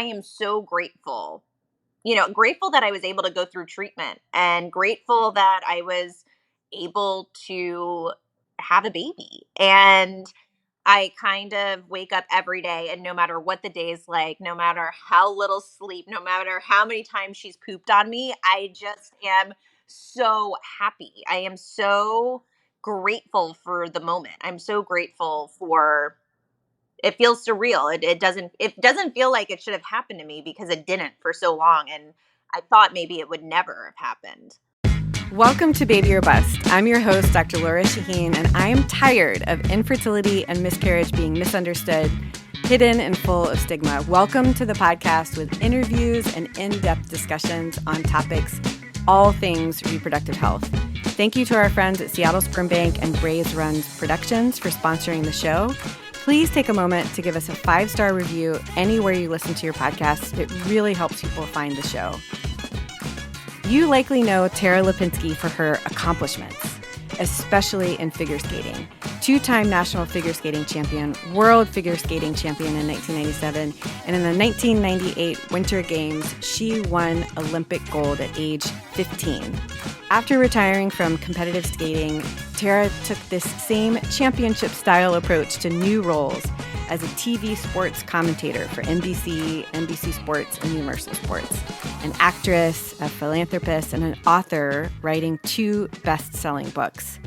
I am so grateful, grateful that I was able to go through treatment and grateful that I was able to have a baby. And I kind of wake up every day, and no matter what the day is like, no matter how little sleep, no matter how many times she's pooped on me, I just am so happy. I am so grateful for the moment. I'm so grateful for it. Feels surreal. It doesn't feel like it should have happened to me because it didn't for so long, and I thought maybe it would never have happened. Welcome to Baby or Bust. I'm your host, Dr. Lora Shahine, and I am tired of infertility and miscarriage being misunderstood, hidden, and full of stigma. Welcome to the podcast with interviews and in-depth discussions on topics, all things reproductive health. Thank you to our friends at Seattle Sperm Bank and Braves Runs Productions for sponsoring the show. Please take a moment to give us a 5-star review anywhere you listen to your podcast. It really helps people find the show. You likely know Tara Lipinski for her accomplishments, especially in figure skating. 2-time national figure skating champion, world figure skating champion in 1997, and in the 1998 Winter Games, she won Olympic gold at age 15. After retiring from competitive skating, Tara took this same championship-style approach to new roles as a TV sports commentator for NBC, NBC Sports, and Universal Sports, an actress, a philanthropist, and an author writing 2 best-selling books.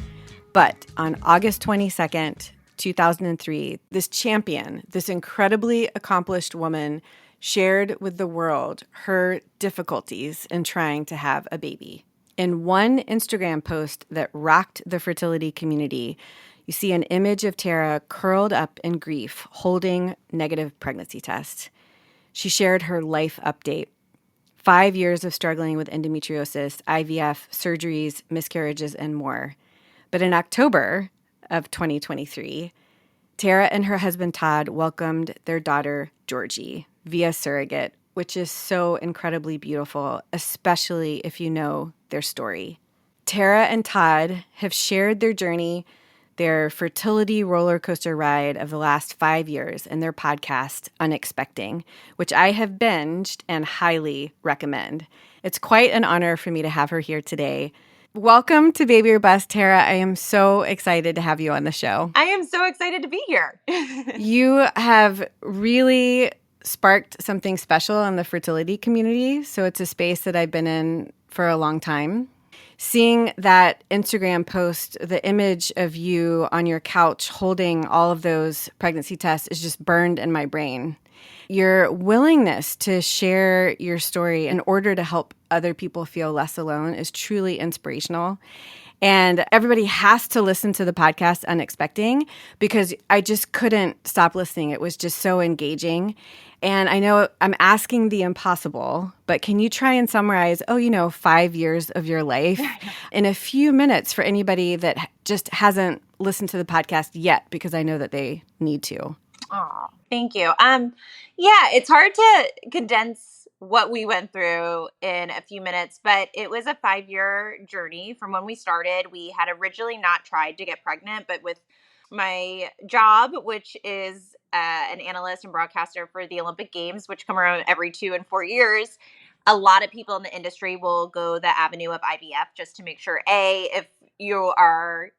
But on August 22nd, 2003, this champion, this incredibly accomplished woman, shared with the world her difficulties in trying to have a baby. In one Instagram post that rocked the fertility community, you see an image of Tara curled up in grief, holding negative pregnancy tests. She shared her life update: 5 years of struggling with endometriosis, IVF, surgeries, miscarriages, and more. But in October of 2023, Tara and her husband Todd welcomed their daughter Georgie via surrogate, which is so incredibly beautiful, especially if you know their story. Tara and Todd have shared their journey, their fertility roller coaster ride of the last 5 years, in their podcast, Unexpecting, which I have binged and highly recommend. It's quite an honor for me to have her here today. Welcome to Baby or Bust, Tara. I am so excited to have you on the show. I am so excited to be here. You have really sparked something special in the fertility community. So it's a space that I've been in for a long time. Seeing that Instagram post, the image of you on your couch holding all of those pregnancy tests is just burned in my brain. Your willingness to share your story in order to help other people feel less alone is truly inspirational. And everybody has to listen to the podcast Unexpecting, because I just couldn't stop listening. It was just so engaging. And I know I'm asking the impossible, but can you try and summarize, 5 years of your life in a few minutes for anybody that just hasn't listened to the podcast yet, because I know that they need to. Oh, thank you. Yeah, it's hard to condense what we went through in a few minutes, but it was a 5-year journey from when we started. We had originally not tried to get pregnant, but with my job, which is an analyst and broadcaster for the Olympic Games, which come around every 2 and 4 years, a lot of people in the industry will go the avenue of IVF just to make sure, if you are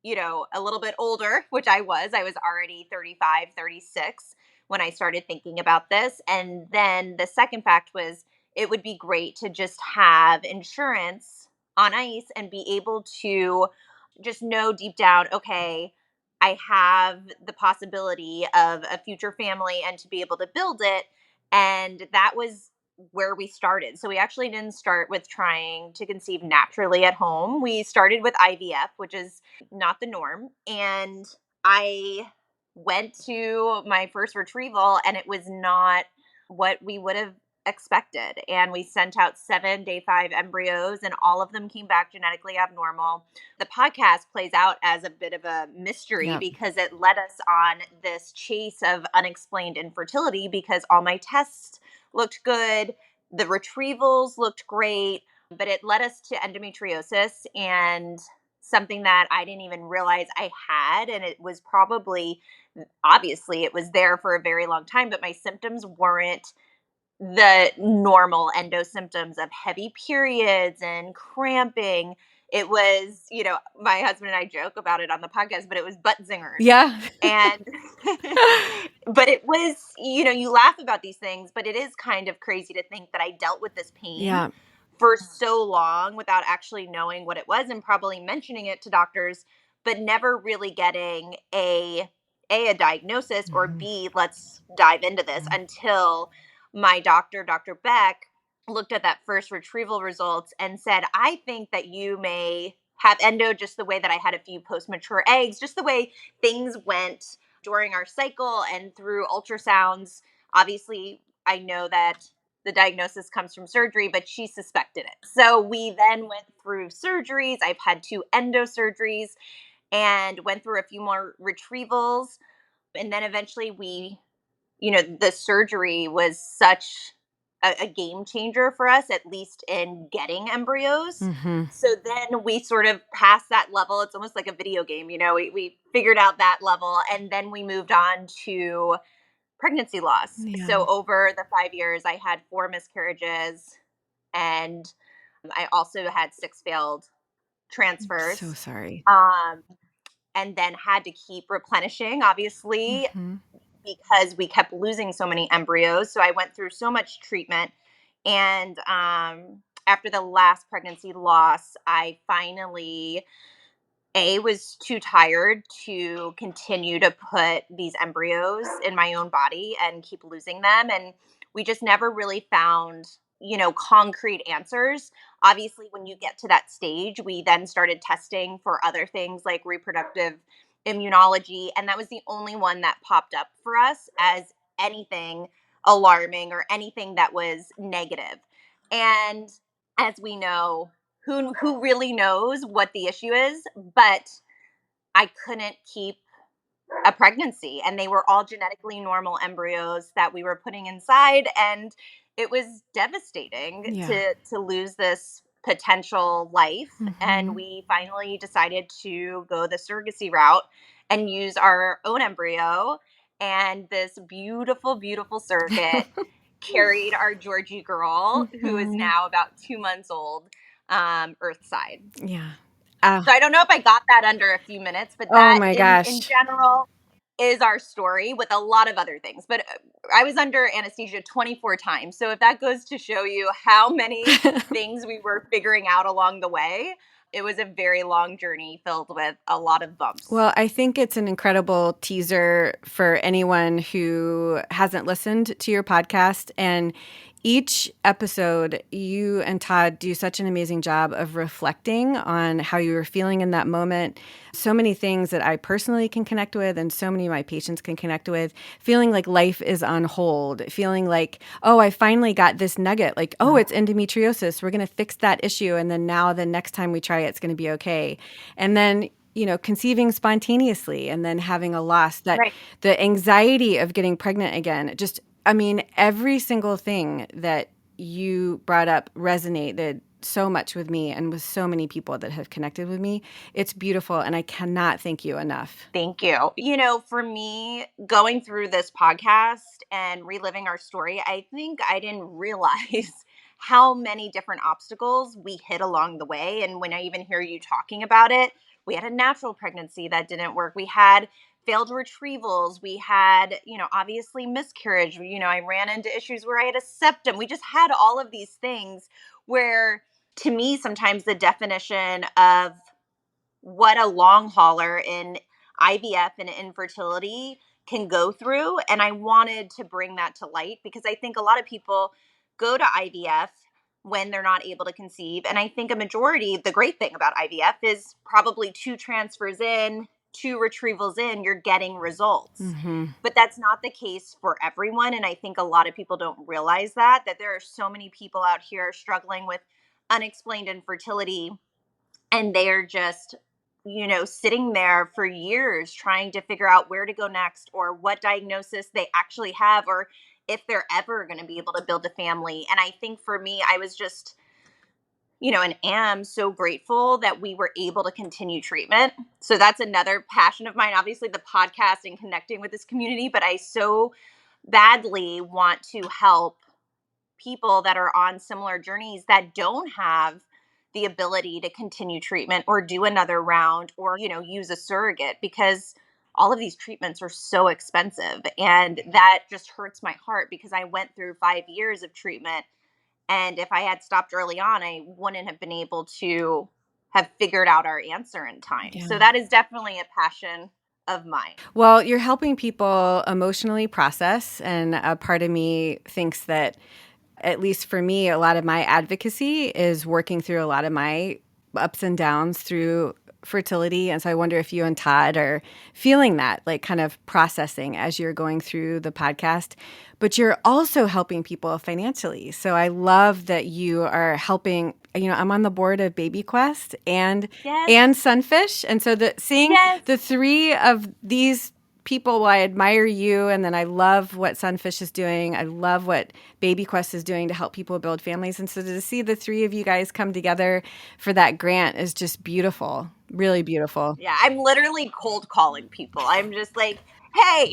a little bit older, which I was already 35, 36 when I started thinking about this. And then the second fact was it would be great to just have insurance on ice and be able to just know deep down, okay, I have the possibility of a future family and to be able to build it. And that was where we started. So we actually didn't start with trying to conceive naturally at home. We started with IVF, which is not the norm. And I went to my first retrieval and it was not what we would have expected. And we sent out 7 day 5 embryos and all of them came back genetically abnormal. The podcast plays out as a bit of a mystery because it led us on this chase of unexplained infertility because all my tests looked good. The retrievals looked great, but it led us to endometriosis and something that I didn't even realize I had. And it was obviously it was there for a very long time, but my symptoms weren't the normal endo symptoms of heavy periods and cramping. It was, my husband and I joke about it on the podcast, but it was butt zingers. Yeah. And, but it was, you laugh about these things, but it is kind of crazy to think that I dealt with this pain Yeah. for so long without actually knowing what it was and probably mentioning it to doctors, but never really getting a diagnosis, or Mhm. B, let's dive into this, until my doctor, Dr. Beck, looked at that first retrieval results and said, I think that you may have endo just the way that I had a few post mature eggs, just the way things went during our cycle and through ultrasounds. Obviously, I know that the diagnosis comes from surgery, but she suspected it. So we then went through surgeries. I've had 2 endo surgeries and went through a few more retrievals. And then eventually the surgery was such a game changer for us, at least in getting embryos. Mhm. So then we sort of passed that level. It's almost like a video game, we figured out that level. And then we moved on to pregnancy loss. Yeah. So over the 5 years, I had 4 miscarriages, and I also had 6 failed So transfers. sorry. And then had to keep replenishing, obviously, Mhm. because we kept losing so many embryos. So I went through so much treatment. And after the last pregnancy loss, I finally was too tired to continue to put these embryos in my own body and keep losing them. And we just never really found, concrete answers. Obviously, when you get to that stage, we then started testing for other things like reproductive immunology. And that was the only one that popped up for us as anything alarming or anything that was negative. And as we know, who really knows what the issue is, but I couldn't keep a pregnancy, and they were all genetically normal embryos that we were putting inside, and it was devastating Yeah. to lose this potential life. And Mhm. we finally decided to go the surrogacy route and use our own embryo, and this beautiful surrogate carried our Georgie girl, who is Mhm. now about 2 months old, earthside. Yeah. So I don't know if I got that under a few minutes, but Oh that my in gosh. general is our story with a lot of other things. But I was under anesthesia 24 times. So if that goes to show you how many things we were figuring out along the way, it was a very long journey filled with a lot of bumps. Well, I think it's an incredible teaser for anyone who hasn't listened to your podcast. And each episode, you and Todd do such an amazing job of reflecting on how you were feeling in that moment. So many things that I personally can connect with, and so many of my patients can connect with. Feeling like life is on hold, feeling like, oh, I finally got this nugget. Like, oh, it's endometriosis. We're going to fix that issue. And then now the next time we try it, it's going to be okay. And then conceiving spontaneously and then having a loss, that Right. the anxiety of getting pregnant again, just, I mean, every single thing that you brought up resonated so much with me and with so many people that have connected with me. It's beautiful. And I cannot thank you enough. Thank you. For me, going through this podcast and reliving our story, I think I didn't realize how many different obstacles we hit along the way. And when I even hear you talking about it, we had a natural pregnancy that didn't work. We had failed retrievals. We had, obviously miscarriage. I ran into issues where I had a septum. We just had all of these things where, to me, sometimes the definition of what a long hauler in IVF and infertility can go through. And I wanted to bring that to light because I think a lot of people go to IVF when they're not able to conceive. And I think a majority, the great thing about IVF is probably 2 transfers in, 2 retrievals in, you're getting results. Mm-hmm. But that's not the case for everyone. And I think a lot of people don't realize that there are so many people out here struggling with unexplained infertility, and they're just sitting there for years trying to figure out where to go next, or what diagnosis they actually have, or if they're ever going to be able to build a family. And I think for me, I was just and am so grateful that we were able to continue treatment. So that's another passion of mine, obviously the podcast and connecting with this community, but I so badly want to help people that are on similar journeys that don't have the ability to continue treatment or do another round or, use a surrogate, because all of these treatments are so expensive. And that just hurts my heart because I went through 5 years of treatment. And if I had stopped early on, I wouldn't have been able to have figured out our answer in time. Yeah. So that is definitely a passion of mine. Well, you're helping people emotionally process. And a part of me thinks that, at least for me, a lot of my advocacy is working through a lot of my ups and downs through fertility. And so I wonder if you and Todd are feeling that, like kind of processing as you're going through the podcast. But you're also helping people financially. So I love that you are helping. I'm on the board of Baby Quest and Yes. Sunfish. And so seeing Yes. the three of these people, well, I admire you, and then I love what Sunfish is doing. I love what Baby Quest is doing to help people build families. And so to see the three of you guys come together for that grant is just beautiful, really beautiful. Yeah, I'm literally cold calling people. I'm just like, hey,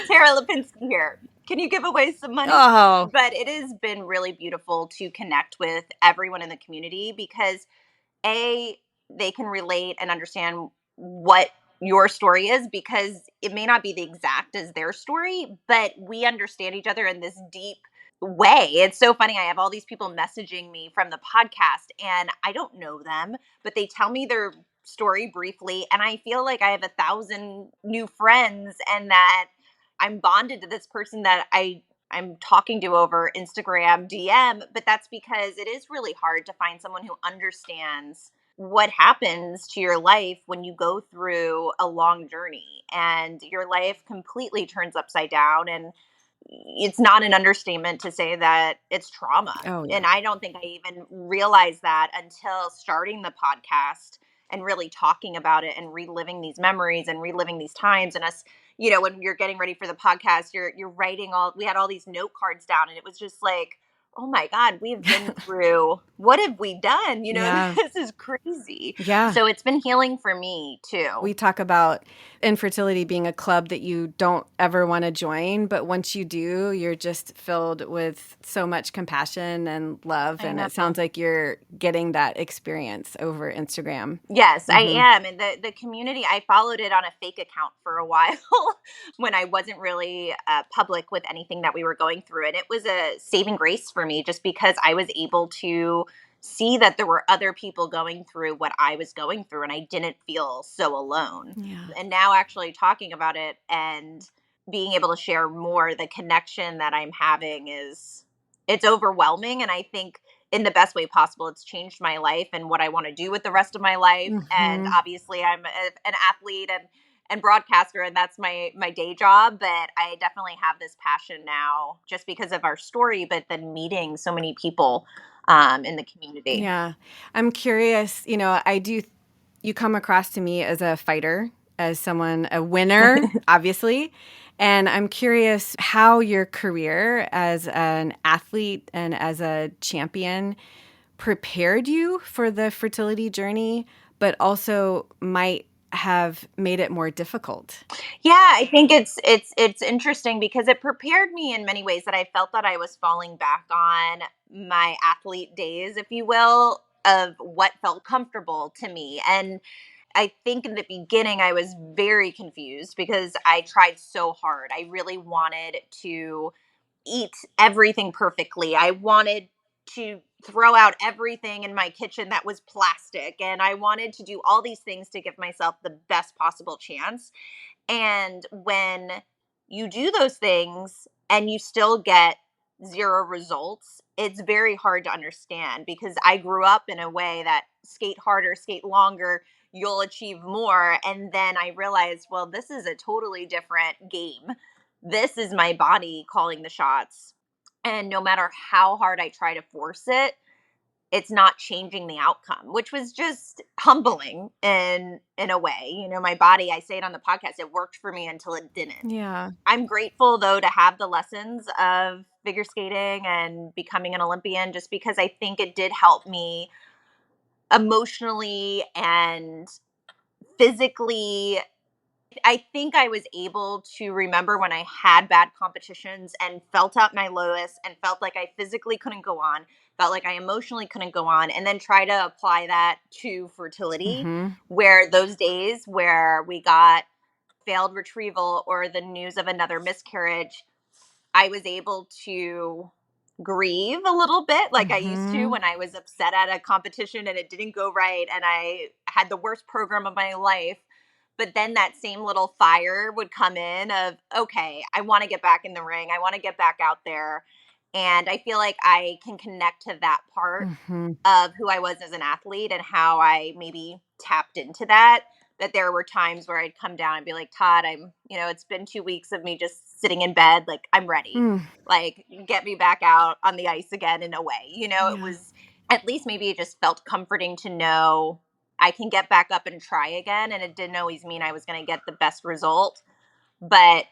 Tara Lipinski here. Can you give away some money? Oh, But it has been really beautiful to connect with everyone in the community because they can relate and understand what your story is, because it may not be the exact as their story, but we understand each other in this deep way. It's so funny. I have all these people messaging me from the podcast and I don't know them, but they tell me their story briefly. And I feel like I have 1,000 new friends and that I'm bonded to this person that I'm talking to over Instagram DM, but that's because it is really hard to find someone who understands what happens to your life when you go through a long journey and your life completely turns upside down. And it's not an understatement to say that it's trauma. oh And yeah. I don't think I even realized that until starting the podcast and really talking about it and reliving these memories and reliving these times. And us, when you're getting ready for the podcast, you're writing we had all these note cards down, and it was just like, oh my God, we've been through, what have we done? Yeah. This is crazy. Yeah. So it's been healing for me too. We talk about infertility being a club that you don't ever want to join, but once you do, you're just filled with so much compassion and love. And it sounds like you're getting that experience over Instagram. Yes, I am. And the community, I followed it on a fake account for a while when I wasn't really public with anything that we were going through. And it was a saving grace for me just because I was able to see that there were other people going through what I was going through and I didn't feel so alone. Yeah. And now actually talking about it and being able to share more, the connection that I'm having it's overwhelming. And I think in the best way possible, it's changed my life and what I want to do with the rest of my life. And obviously I'm an athlete and broadcaster, and that's my day job, but I definitely have this passion now just because of our story, but then meeting so many people in the community. Yeah. I'm curious, you come across to me as a fighter, as someone, a winner, obviously. And I'm curious how your career as an athlete and as a champion prepared you for the fertility journey, but also might have made it more difficult. Yeah, I think it's interesting because it prepared me in many ways that I felt that I was falling back on my athlete days, if you will, of what felt comfortable to me. And I think in the beginning I was very confused because I tried so hard. I really wanted to eat everything perfectly. I wanted to throw out everything in my kitchen that was plastic, and I wanted to do all these things to give myself the best possible chance. And when you do those things and you still get zero results, it's very hard to understand because I grew up in a way that skate harder, skate longer, you'll achieve more. And then I realized, well, this is a totally different game. This is my body calling the shots. And no matter how hard I try to force it, it's not changing the outcome, which was just humbling in a way. My body, I say it on the podcast, it worked for me until it didn't. Yeah. I'm grateful though to have the lessons of figure skating and becoming an Olympian, just because I think it did help me emotionally and physically I think I was able to remember when I had bad competitions and felt at my lowest and felt like I physically couldn't go on, felt like I emotionally couldn't go on, and then try to apply that to fertility, Mm-hmm. where those days where we got failed retrieval or the news of another miscarriage, I was able to grieve a little bit like I used to Mm-hmm. when I was upset at a competition and it didn't go right and I had the worst program of my life. But then that same little fire would come in of, okay, I want to get back in the ring. I want to get back out there. And I feel like I can connect to that part Mm-hmm. of who I was as an athlete and how I maybe tapped into that. That there were times where I'd come down and be like, Todd, it's been 2 weeks of me just sitting in bed. Like, I'm ready. Mm. Like, get me back out on the ice again in a way. It Yeah. was, at least maybe it just felt comforting to know I can get back up and try again. And it didn't always mean I was going to get the best result, but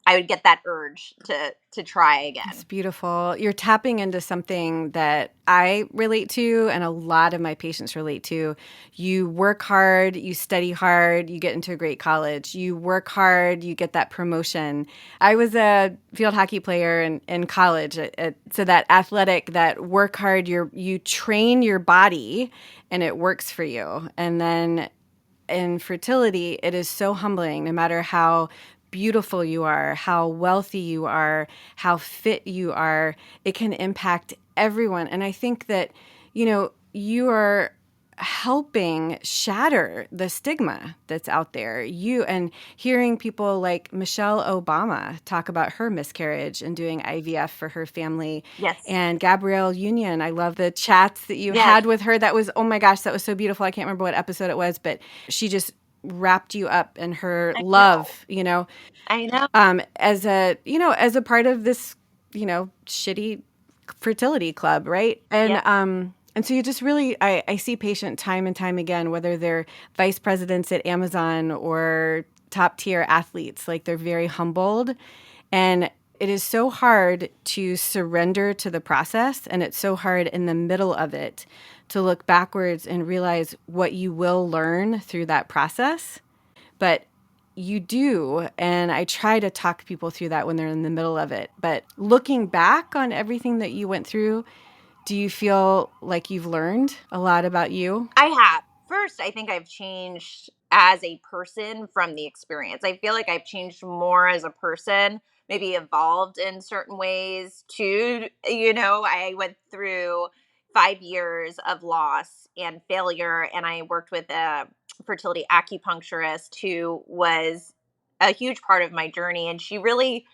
I would get that urge to try It's again. beautiful. You're tapping into something that I relate to and a lot of my patients relate to. You work hard, you study hard, you get into a great college. You work hard, you get that promotion. I was a field hockey player in college. So that athletic, that work hard, you train your body and it works for you. And then in fertility, it is so humbling, no matter how beautiful you are, how wealthy you are, how fit you are, it can impact everyone. And I think that, you are helping shatter the stigma that's out there. You and hearing people like Michelle Obama talk about her miscarriage and doing IVF for her family, Yes. and Gabrielle Union. I love the chats that you Yes. had with her. That was, oh my gosh, that was so beautiful. I can't remember what episode it was, but she just wrapped you up in her I know. love, I know. as a part of this, shitty fertility club, right? Yep. And so you just really, I see patient time and time again, whether they're vice presidents at Amazon or top tier athletes, like they're very humbled. And it is so hard to surrender to the process. And it's so hard in the middle of it to look backwards and realize what you will learn through that process. But you do. And I try to talk people through that when they're in the middle of it. But looking back on everything that you went through, do you feel like you've learned a lot about you? I have. First, I think I've changed as a person from the experience. I feel like I've changed more as a person, maybe evolved in certain ways too. I went through 5 years of loss and failure, and I worked with a fertility acupuncturist who was a huge part of my journey. And she really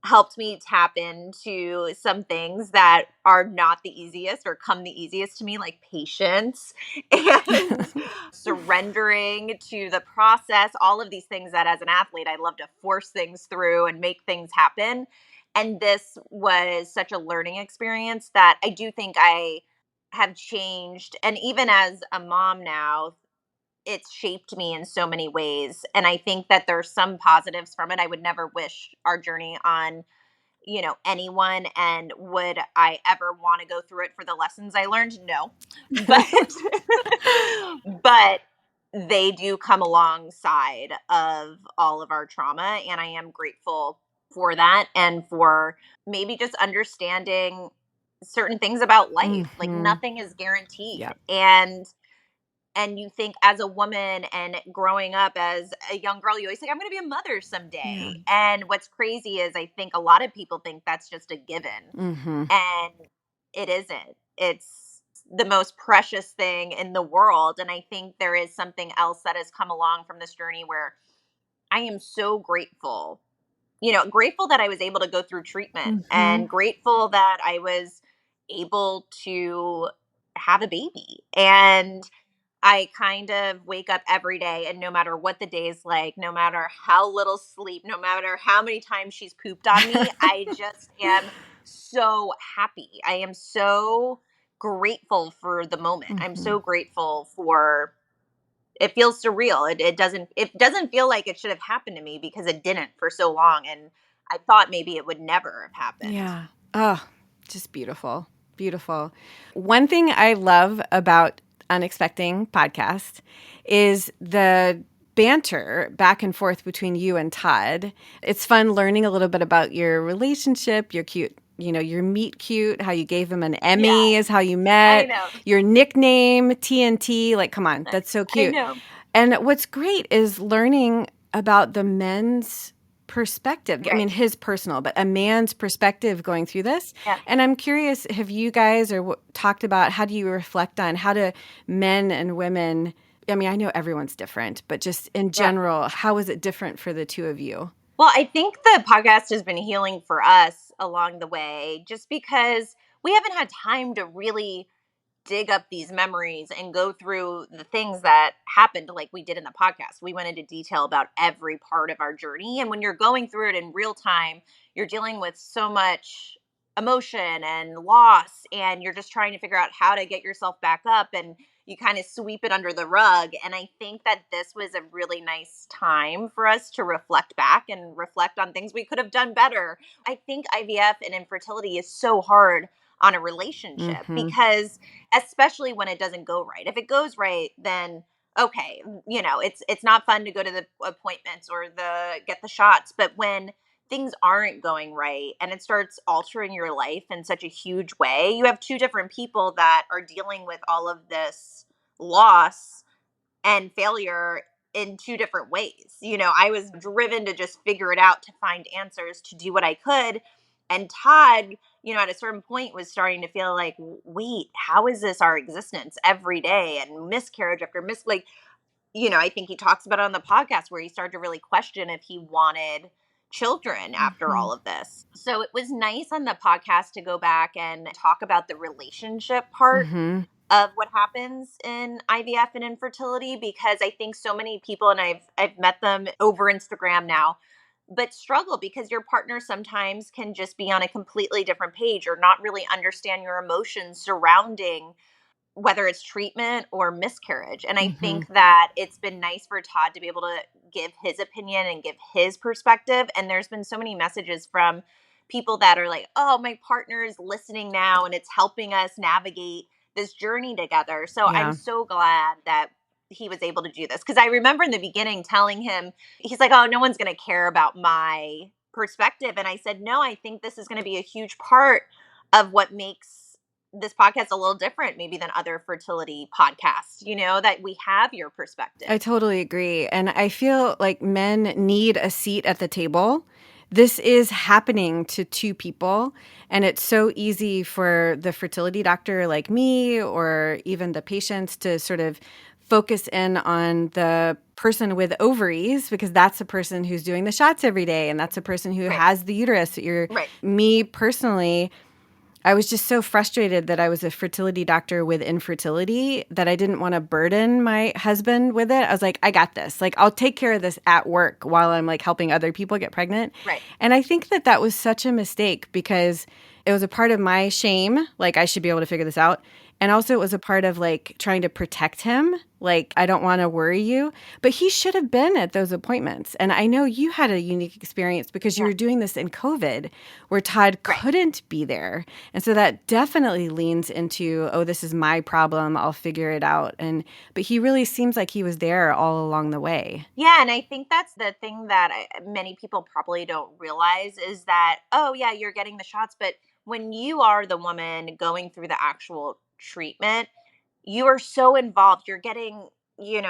helped me tap into some things that are not the easiest or come the easiest to me, like patience and surrendering to the process, all of these things that as an athlete, I love to force things through and make things happen. And this was such a learning experience that I do think I have changed. And even as a mom now, it's shaped me in so many ways. And I think that there's some positives from it. I would never wish our journey on anyone. And would I ever want to go through it for the lessons I learned? No. But but they do come alongside of all of our trauma, and I am grateful for that and for maybe just understanding certain things about life. Like Mm-hmm. nothing is guaranteed. Yeah. And you think as a woman and growing up as a young girl, you always think, I'm going to be a mother Yeah. someday. And what's crazy is I think a lot of people think that's just a given. Mm-hmm. And it isn't. It's the most precious thing in the world. And I think there is something else that has come along from this journey where I am so grateful. Grateful that I was able to go through treatment Mm-hmm. and grateful that I was able to have a baby. And I kind of wake up every day, and no matter what the day is like, no matter how little sleep, no matter how many times she's pooped on me, I just am so happy. I am so grateful for the moment. I'm Mm-hmm. so grateful for it. Feels surreal. It doesn't feel like it should have happened to me because it didn't for so long, and I thought maybe it would never have happened. Yeah. Oh, just beautiful. Beautiful. One thing I love about Unexpecting podcast is the banter back and forth between you and Todd. It's fun learning a little bit about your relationship, your cute, your meet cute, how you gave him an Emmy Yeah, is how you I met, know. your nickname, TNT. Like, come on, that's so I cute. know. And what's great is learning about the men's perspective. I mean, Right. his personal, but a man's perspective going through this. Yeah. And I'm curious, have you guys talked about how do you reflect on how do men and women? I mean, I know everyone's different, but just in Yeah. general, how is it different for the two of you? Well, I think the podcast has been healing for us along the way just because we haven't had time to really dig up these memories and go through the things that happened like we did in the podcast. We went into detail about every part of our journey. And when you're going through it in real time, you're dealing with so much emotion and loss, and you're just trying to figure out how to get yourself back up, and you kind of sweep it under the rug. And I think that this was a really nice time for us to reflect back and reflect on things we could have done better. I think IVF and infertility is so hard on a relationship Mm-hmm. because especially when it doesn't go right. If it goes right, then okay, it's not fun to go to the appointments or the get the shots, but when things aren't going right and it starts altering your life in such a huge way, you have two different people that are dealing with all of this loss and failure in two different ways. I was driven to just figure it out, to find answers, to do what I could. And Todd, at a certain point was starting to feel like, wait, how is this our existence every day? And miscarriage after like, I think he talks about it on the podcast where he started to really question if he wanted children after Mm-hmm. all of this. So it was nice on the podcast to go back and talk about the relationship part Mm-hmm. of what happens in IVF and infertility, because I think so many people, and I've met them over Instagram now, but struggle because your partner sometimes can just be on a completely different page or not really understand your emotions surrounding whether it's treatment or miscarriage. And I Mm-hmm. think that it's been nice for Todd to be able to give his opinion and give his perspective. And there's been so many messages from people that are like, oh, my partner is listening now and it's helping us navigate this journey together. So I'm Yeah. so glad that he was able to do this. Because I remember in the beginning telling him, he's like, oh, no one's going to care about my perspective. And I said, no, I think this is going to be a huge part of what makes this podcast a little different maybe than other fertility podcasts, that we have your perspective. I totally agree. And I feel like men need a seat at the table. This is happening to two people. And it's so easy for the fertility doctor like me or even the patients to sort of focus in on the person with ovaries because that's the person who's doing the shots every day. And that's the person who Right. has the uterus. Right. Me personally, I was just so frustrated that I was a fertility doctor with infertility that I didn't want to burden my husband with it. I was like, I got this. Like, I'll take care of this at work while I'm like helping other people get pregnant. Right. And I think that that was such a mistake because it was a part of my shame. Like, I should be able to figure this out. And also, it was a part of like trying to protect him. Like, I don't want to worry you. But he should have been at those appointments. And I know you had a unique experience because you Yeah. were doing this in COVID where Todd Right. couldn't be there. And so that definitely leans into, oh, this is my problem. I'll figure it out. But he really seems like he was there all along the way. Yeah, and I think that's the thing that many people probably don't realize is that, oh, yeah, you're getting the shots, but when you are the woman going through the actual treatment, you are so involved. You're getting,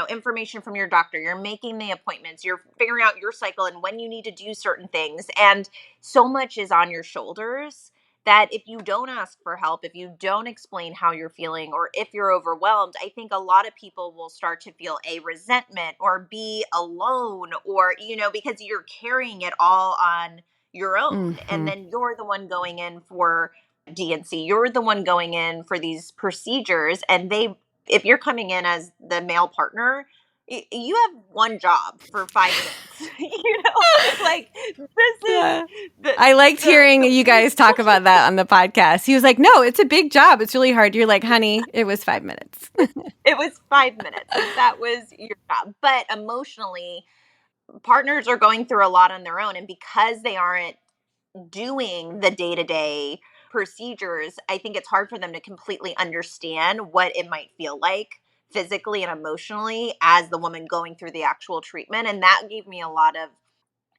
information from your doctor. You're making the appointments. You're figuring out your cycle and when you need to do certain things. And so much is on your shoulders that if you don't ask for help, if you don't explain how you're feeling, or if you're overwhelmed, I think a lot of people will start to feel a resentment or be alone or, because you're carrying it all on your own. And Mm-hmm. then you're the one going in for DNC. You're the one going in for these procedures, and if you're coming in as the male partner, you have one job for 5 minutes. Like this is Yeah. the I liked the hearing you complete guys talk about that on the podcast. He was like, no, it's a big job. It's really hard. You're like, honey, it was 5 minutes. it was 5 minutes. Like that was your job. But emotionally, partners are going through a lot on their own, and because they aren't doing the day-to-day procedures, I think it's hard for them to completely understand what it might feel like physically and emotionally as the woman going through the actual treatment. And that gave me a lot of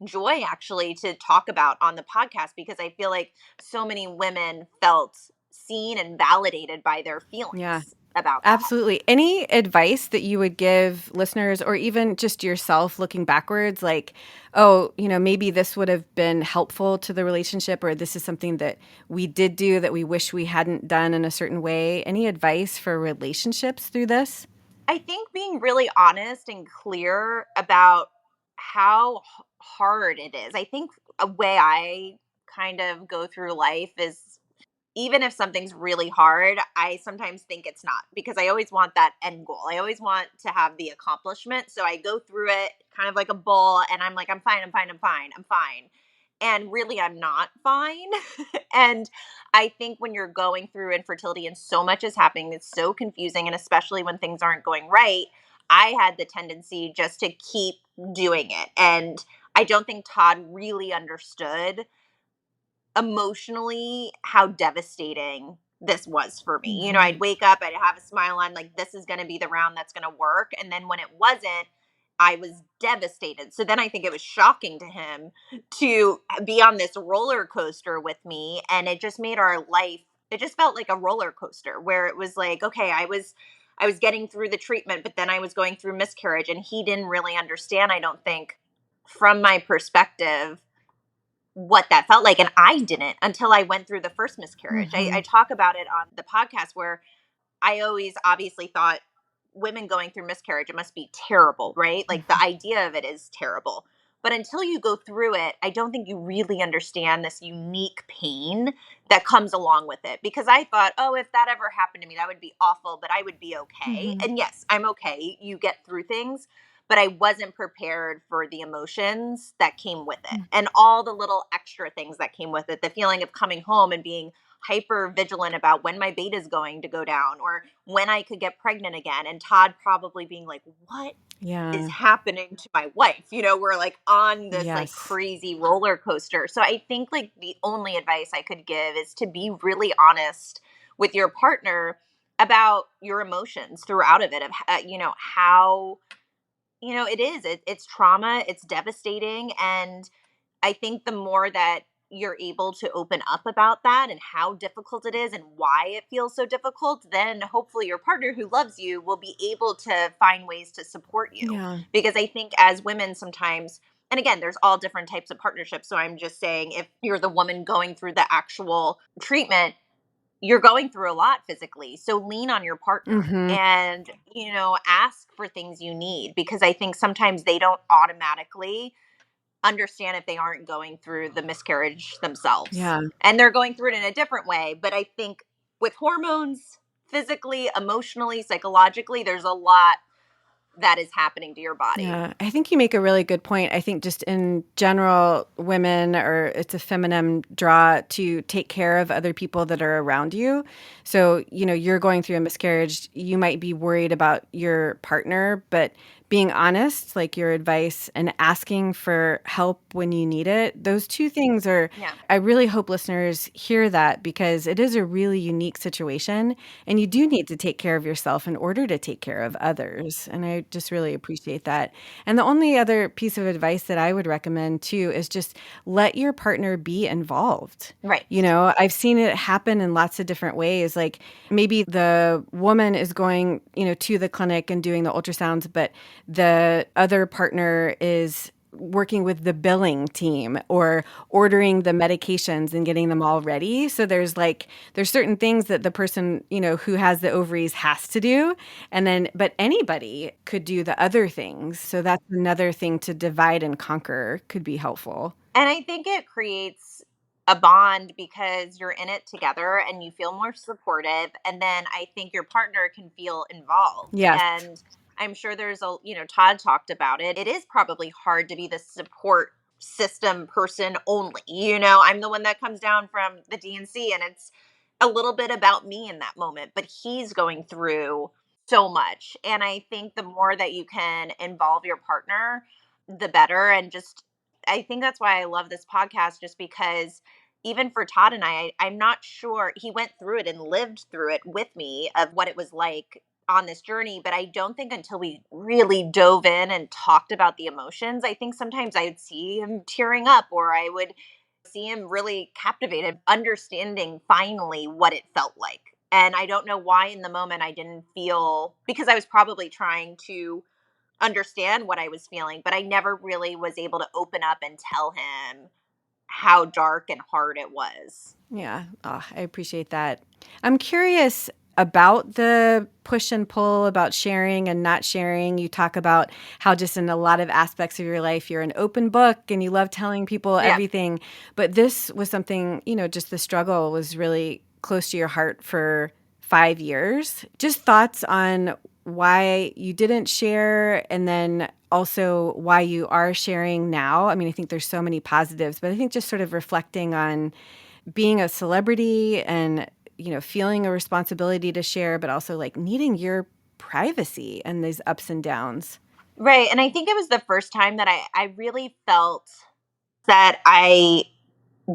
joy actually to talk about on the podcast, because I feel like so many women felt seen and validated by their Yeah. feelings about that. Absolutely. Any advice that you would give listeners or even just yourself looking backwards, like, oh, maybe this would have been helpful to the relationship, or this is something that we did do that we wish we hadn't done in a certain way? Any advice for relationships through this? I think being really honest and clear about how hard it is. I think a way I kind of go through life is, even if something's really hard, I sometimes think it's not, because I always want that end goal. I always want to have the accomplishment. So I go through it kind of like a bull, and I'm like, I'm fine, I'm fine, I'm fine, I'm fine. And really, I'm not fine. And I think when you're going through infertility and so much is happening, it's so confusing. And especially when things aren't going right, I had the tendency just to keep doing it. And I don't think Todd really understood emotionally how devastating this was for me. Mhm. I'd wake up, I'd have a smile on, like, this is going to be the round that's going to work. And then when it wasn't, I was devastated. So then I think it was shocking to him to be on this roller coaster with me. And it just made our life, it just felt like a roller coaster where it was like, okay, I was getting through the treatment, but then I was going through miscarriage, and he didn't really understand, I don't think, from my perspective, what that felt like. And I didn't until I went through the first miscarriage. I Mhm. talk about it on the podcast, where I always obviously thought women going through miscarriage, it must be terrible, right? Like the idea of it is terrible. But until you go through it, I don't think you really understand this unique pain that comes along with it. Because I thought, oh, if that ever happened to me, that would be awful, but I would be okay. Mhm. And yes, I'm okay. You get through things. But I wasn't prepared for the emotions that came with it and all the little extra things that came with it. The feeling of coming home and being hyper vigilant about when my beta is going to go down or when I could get pregnant again. And Todd probably being like, what is Yeah. happening to my wife? We're like on this like Yes. crazy roller coaster. So I think like the only advice I could give is to be really honest with your partner about your emotions throughout of it, of how it's trauma, it's devastating. And I think the more that you're able to open up about that and how difficult it is and why it feels so difficult, then hopefully your partner who loves you will be able to find ways to support you. Yeah. Because I think as women sometimes, and again, there's all different types of partnerships. So I'm just saying, if you're the woman going through the actual treatment, you're going through a lot physically. So lean on your partner Mhm. and, ask for things you need, because I think sometimes they don't automatically understand if they aren't going through the miscarriage themselves. Yeah. And they're going through it in a different way. But I think with hormones, physically, emotionally, psychologically, there's a lot that is happening to your body. Yeah, I think you make a really good point. I think just in general, women or it's a feminine draw to take care of other people that are around you. So, you're going through a miscarriage, you might be worried about your partner, but being honest, like your advice and asking for help when you need it, those two things are, Yeah. I really hope listeners hear that because it is a really unique situation and you do need to take care of yourself in order to take care of others. And I just really appreciate that. And the only other piece of advice that I would recommend too is just let your partner be involved. Right. I've seen it happen in lots of different ways. Like maybe the woman is going, to the clinic and doing the ultrasounds, but the other partner is working with the billing team or ordering the medications and getting them all ready. So there's certain things that the person, who has the ovaries has to do. And then, but anybody could do the other things. So that's another thing to divide and conquer could be helpful. And I think it creates a bond because you're in it together and you feel more supportive. And then I think your partner can feel involved. Yes. And I'm sure Todd talked about it. It is probably hard to be the support system person only. I'm the one that comes down from the DNC, and it's a little bit about me in that moment, but he's going through so much. And I think the more that you can involve your partner, the better. And just, I think that's why I love this podcast, just because even for Todd and I'm not sure he went through it and lived through it with me of what it was like on this journey, but I don't think until we really dove in and talked about the emotions, I think sometimes I'd see him tearing up, or I would see him really captivated, understanding finally what it felt like. And I don't know why in the moment I didn't feel, because I was probably trying to understand what I was feeling, but I never really was able to open up and tell him how dark and hard it was. Yeah. Oh, I appreciate that. I'm curious about the push and pull about sharing and not sharing. You talk about how just in a lot of aspects of your life, you're an open book and you love telling people Yeah. everything. But this was something, just the struggle was really close to your heart for 5 years. Just thoughts on why you didn't share, and then also why you are sharing now. I mean, I think there's so many positives, but I think just sort of reflecting on being a celebrity and, feeling a responsibility to share, but also like needing your privacy and these ups and downs. Right. And I think it was the first time that I really felt that I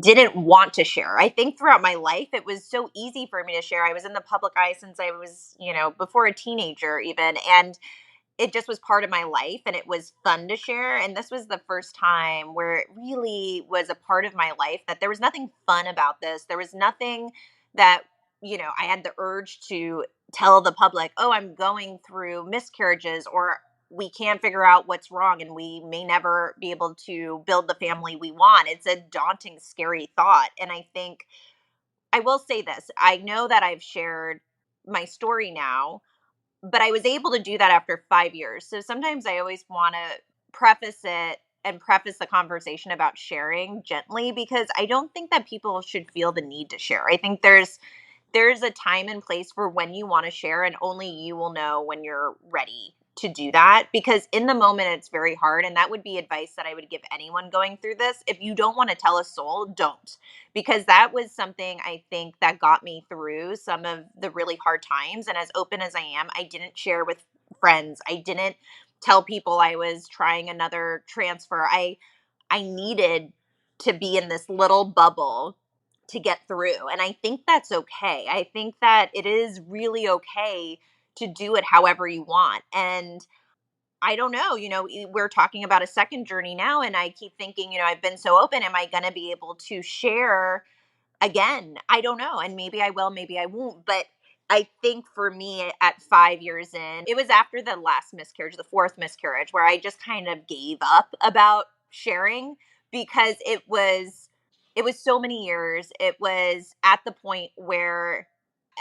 didn't want to share. I think throughout my life, it was so easy for me to share. I was in the public eye since I was, before a teenager, even. And it just was part of my life and it was fun to share. And this was the first time where it really was a part of my life that there was nothing fun about this. There was nothing that, I had the urge to tell the public, oh, I'm going through miscarriages, or we can't figure out what's wrong and we may never be able to build the family we want. It's a daunting, scary thought. And I think I will say this, I know that I've shared my story now, but I was able to do that after 5 years. So sometimes I always want to preface it and preface the conversation about sharing gently, because I don't think that people should feel the need to share. I think there's a time and place for when you want to share, and only you will know when you're ready to do that, because in the moment it's very hard. And that would be advice that I would give anyone going through this. If you don't want to tell a soul, don't, because that was something I think that got me through some of the really hard times. And as open as I am, I didn't share with friends. I didn't tell people I was trying another transfer. I needed to be in this little bubble to get through. And I think that's okay. I think that it is really okay to do it however you want. And I don't know, we're talking about a second journey now. And I keep thinking, I've been so open. Am I going to be able to share again? I don't know. And maybe I will, maybe I won't. But I think for me at 5 years in, it was after the last miscarriage, the fourth miscarriage, where I just kind of gave up about sharing, because it was so many years. It was at the point where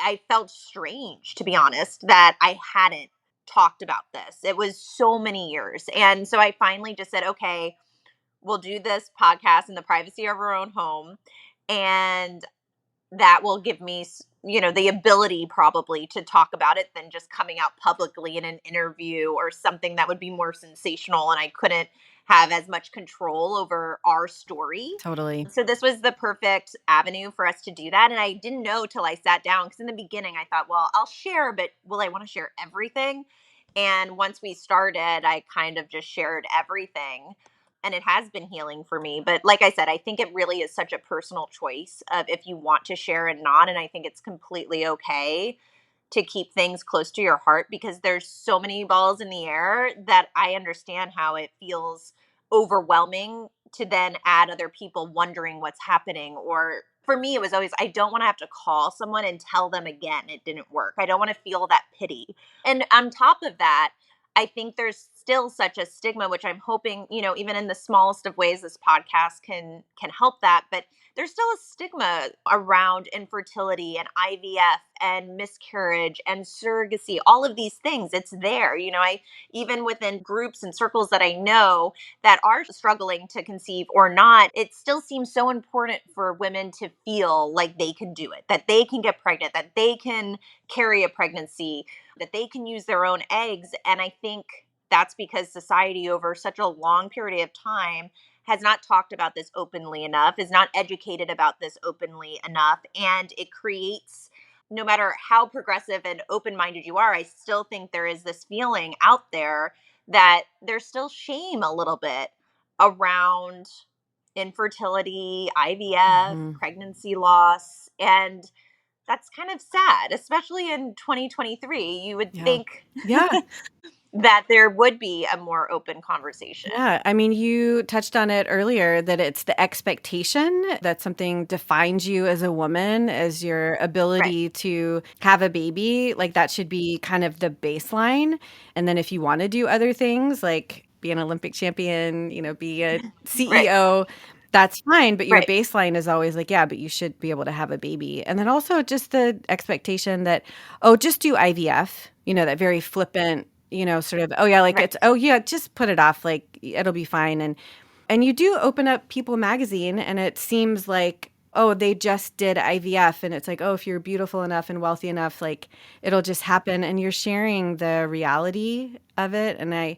I felt strange, to be honest, that I hadn't talked about this. It was so many years. And so I finally just said, okay, we'll do this podcast in the privacy of our own home. And that will give me, the ability probably to talk about it than just coming out publicly in an interview or something that would be more sensational. And I couldn't have as much control over our story. Totally. So this was the perfect avenue for us to do that. And I didn't know till I sat down, because in the beginning I thought, well, I'll share, but will I want to share everything? And once we started, I kind of just shared everything. And it has been healing for me. But like I said, I think it really is such a personal choice of if you want to share and not. And I think it's completely okay to keep things close to your heart, because there's so many balls in the air that I understand how it feels overwhelming to then add other people wondering what's happening. Or for me, it was always, I don't want to have to call someone and tell them again it didn't work. I don't want to feel that pity. And on top of that, I think there's still such a stigma, which I'm hoping, even in the smallest of ways, this podcast can help that. But there's still a stigma around infertility and IVF and miscarriage and surrogacy, all of these things. It's there. I even within groups and circles that I know that are struggling to conceive or not, it still seems so important for women to feel like they can do it, that they can get pregnant, that they can carry a pregnancy, that they can use their own eggs. And I think that's because society over such a long period of time has not talked about this openly enough, is not educated about this openly enough. And it creates, no matter how progressive and open minded you are, I still think there is this feeling out there that there's still shame a little bit around infertility, IVF, Mhm. pregnancy loss. And that's kind of sad, especially in 2023. You would Yeah. think Yeah. that there would be a more open conversation. Yeah, I mean, you touched on it earlier that it's the expectation that something defines you as a woman, as your Right. ability to have a baby. Like that should be kind of the baseline. And then if you want to do other things like be an Olympic champion, be a Right. CEO, that's fine. But your Right. baseline is always like, yeah, but you should be able to have a baby. And then also just the expectation that, oh, just do IVF, that very flippant sort of, oh yeah, like Right. it's, oh yeah, just put it off, like it'll be fine. And you do open up People magazine and it seems like, oh, they just did IVF. And it's like, oh, if you're beautiful enough and wealthy enough, like it'll just happen. And you're sharing the reality of it. And I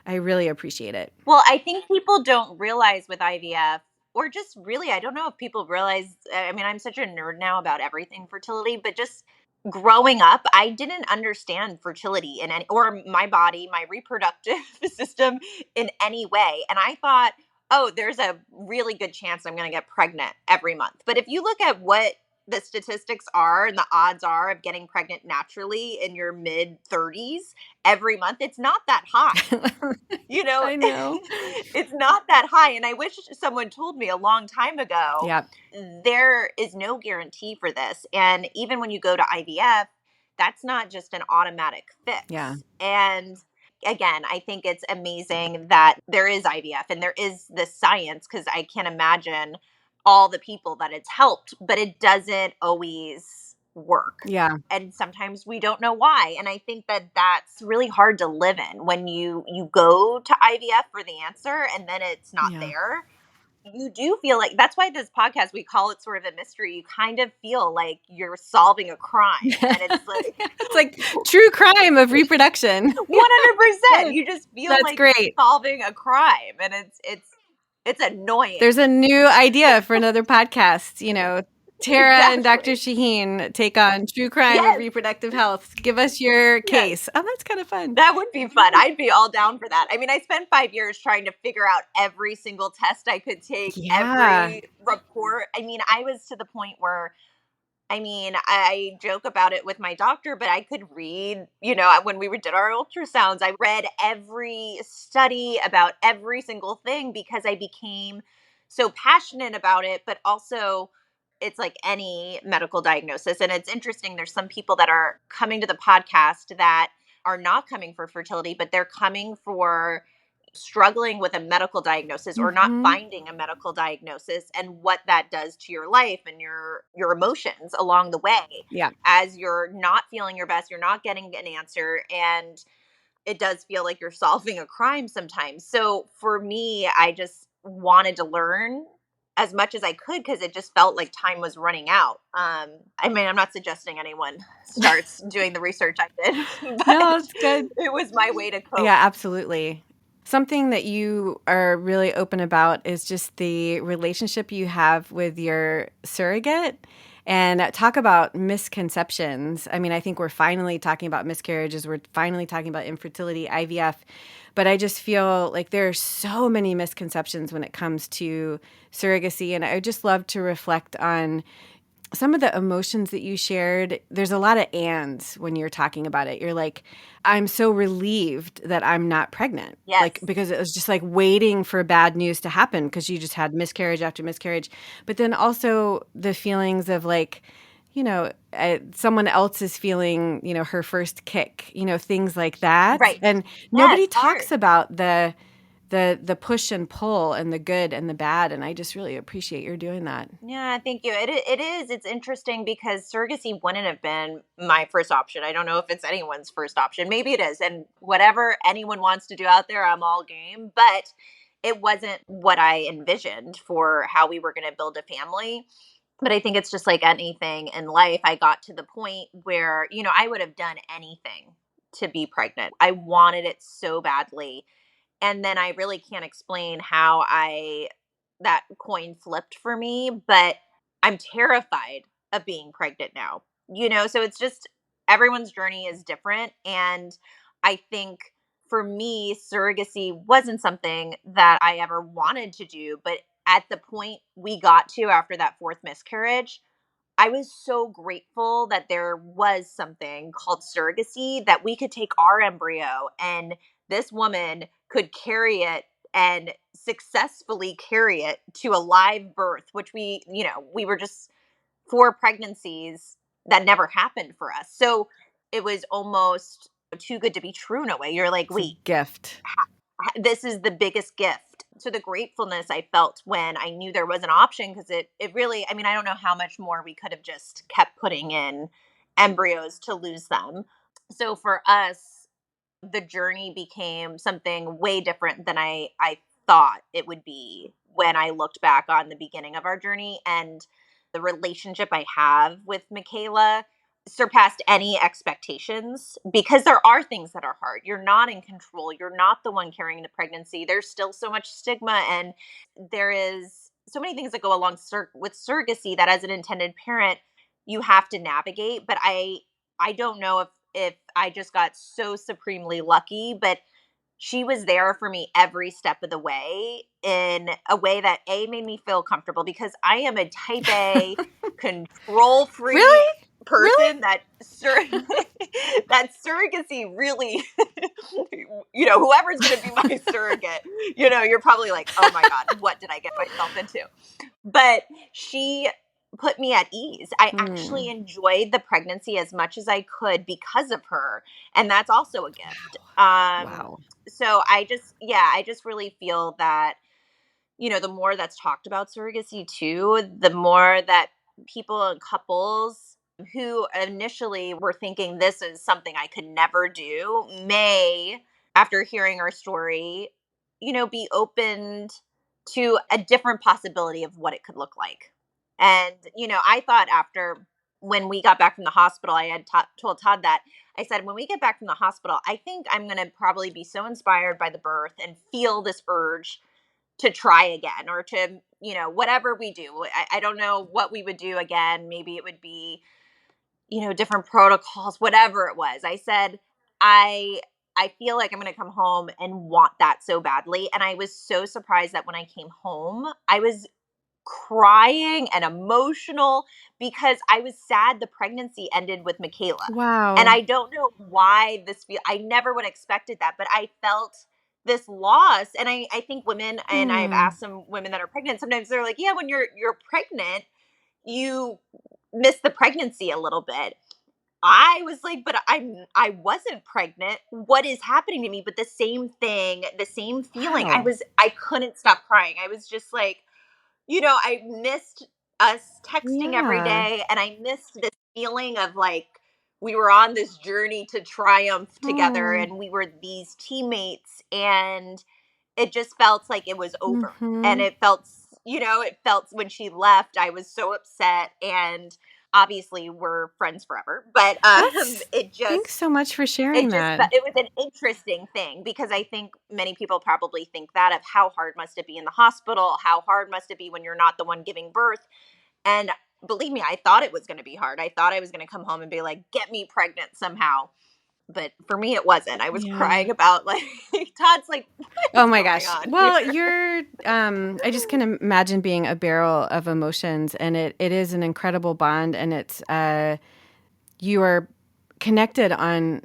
really appreciate it. Well, I think people don't realize with IVF, or just really, I don't know if people realize. I mean, I'm such a nerd now about everything fertility, but just growing up, I didn't understand fertility in any, or my body, my reproductive system in any way. And I thought, oh, there's a really good chance I'm going to get pregnant every month. But if you look at what the statistics are and the odds are of getting pregnant naturally in your mid 30s every month, it's not that high. You know, I know. it's not that high. And I wish someone told me a long time ago, Yeah. there is no guarantee for this. And even when you go to IVF, that's not just an automatic Yeah. fix. And again, I think it's amazing that there is IVF and there is this science, because I can't imagine all the people that it's helped, but it doesn't always work. Yeah. And sometimes we don't know why. And I think that that's really hard to live in when you go to IVF for the answer and then it's not Yeah. there. You do feel like, that's why this podcast, we call it sort of a mystery. You kind of feel like you're solving a crime, and it's like It's like true crime of reproduction. 100%. You just feel That's like you're great. solving a crime, and it's annoying. There's a new idea for another podcast, Tara and Dr. Exactly. Shahine take on true crime of Yes. reproductive health. Give us your Yes. case. Oh, that's kind of fun. That would be fun. I'd be all down for that. I mean, I spent 5 years trying to figure out every single test I could take, Yeah. every report. I mean, I was to the point where, I mean, I joke about it with my doctor, but I could read, when we did our ultrasounds, I read every study about every single thing because I became so passionate about it. But also, it's like any medical diagnosis. And it's interesting, there's some people that are coming to the podcast that are not coming for fertility, but they're coming for struggling with a medical diagnosis or not Hmm. finding a medical diagnosis, and what that does to your life and your emotions along the way, Yeah. as you're not feeling your best, you're not getting an answer, and it does feel like you're solving a crime sometimes. So for me, I just wanted to learn as much as I could because it just felt like time was running out. I mean, I'm not suggesting anyone starts doing the research I did, No, but it's good. it was my way to Yeah, cope. absolutely. Something that you are really open about is just the relationship you have with your surrogate. And talk about misconceptions. I mean, I think we're finally talking about miscarriages. We're finally talking about infertility, IVF. But I just feel like there are so many misconceptions when it comes to surrogacy. And I just love to reflect on some of the emotions that you shared. There's a lot of ands when you're talking about it. You're like, I'm so relieved that I'm not pregnant. Yes. Like, because it was just like waiting for bad news to happen because you just had miscarriage after miscarriage. But then also the feelings of like, someone else is feeling, her first kick, things like that. Right. And Yeah, nobody it's hard. talks about the push and pull and the good and the bad. And I just really appreciate your doing that. Yeah, thank you. It is. It's interesting because surrogacy wouldn't have been my first option. I don't know if it's anyone's first option. Maybe it is. And whatever anyone wants to do out there, I'm all game. But it wasn't what I envisioned for how we were going to build a family. But I think it's just like anything in life. I got to the point where, I would have done anything to be pregnant. I wanted it so badly. And then I really can't explain how I that coin flipped for me, but I'm terrified of being pregnant now. So it's just, everyone's journey is different, and I think for me surrogacy wasn't something that I ever wanted to do, but at the point we got to after that fourth miscarriage, I was so grateful that there was something called surrogacy, that we could take our embryo and this woman could carry it and successfully carry it to a live birth, which we were just 4 pregnancies that never happened for us. So it was almost too good to be true in a way. You're like, It's a wait, gift. this is the biggest gift. So the gratefulness I felt when I knew there was an option, because it really, I mean, I don't know how much more we could have just kept putting in embryos to lose them. So for us, the journey became something way different than I thought it would be when I looked back on the beginning of our journey. And the relationship I have with Michaela surpassed any expectations, because there are things that are hard. You're not in control. You're not the one carrying the pregnancy. There's still so much stigma, and there is so many things that go along with surrogacy that as an intended parent you have to navigate. But I don't know if I just got so supremely lucky, but she was there for me every step of the way in a way that made me feel comfortable, because I am a type A control freak Really? Really? person that that surrogacy really whoever's going to be my surrogate, you're probably like, "Oh my god, what did I get myself into?" But she put me at ease. I actually Hmm. enjoyed the pregnancy as much as I could because of her, and that's also a gift. Wow. So I just really feel that, the more that's talked about surrogacy too, the more that people and couples who initially were thinking this is something I could never do may, after hearing our story, be opened to a different possibility of what it could look like. And, I thought after, when we got back from the hospital, I had told Todd that I said, when we get back from the hospital, I think I'm going to probably be so inspired by the birth and feel this urge to try again, or to, whatever we do. I don't know what we would do again. Maybe it would be, different protocols, whatever it was. I said, I I feel like I'm going to come home and want that so badly. And I was so surprised that when I came home, I was crying and emotional, because I was sad the pregnancy ended with Michaela. And Wow. I don't know why I never would have expected that, but I felt this loss. And I think women, and I've Hmm. asked some women that are pregnant, sometimes they're like, yeah, when you're pregnant, you miss the pregnancy a little bit. I was like, but I wasn't pregnant. What is happening to me? But the same thing, the same feeling. Wow. I couldn't stop crying. I was just like, I missed us texting every Yeah. day, and I missed this feeling of like we were on this journey to triumph together, Oh. and we were these teammates, and it just felt like it was over. And Mm-hmm. it felt when she left, I was so upset, and obviously we're friends forever, but That's it Thanks just so much for sharing that. it was an interesting thing, because I think many people probably think that of how hard must it be in the hospital, how hard must it be when you're not the one giving birth. And believe me, I thought it was going to be hard. I thought I was going to come home and be like, get me pregnant somehow. But for me, it wasn't. I was Yeah. crying about, like, Todd's like, what Oh is my going gosh. on Well, here? you're I just can imagine being a barrel of emotions, and it is an incredible bond, and it's you are connected on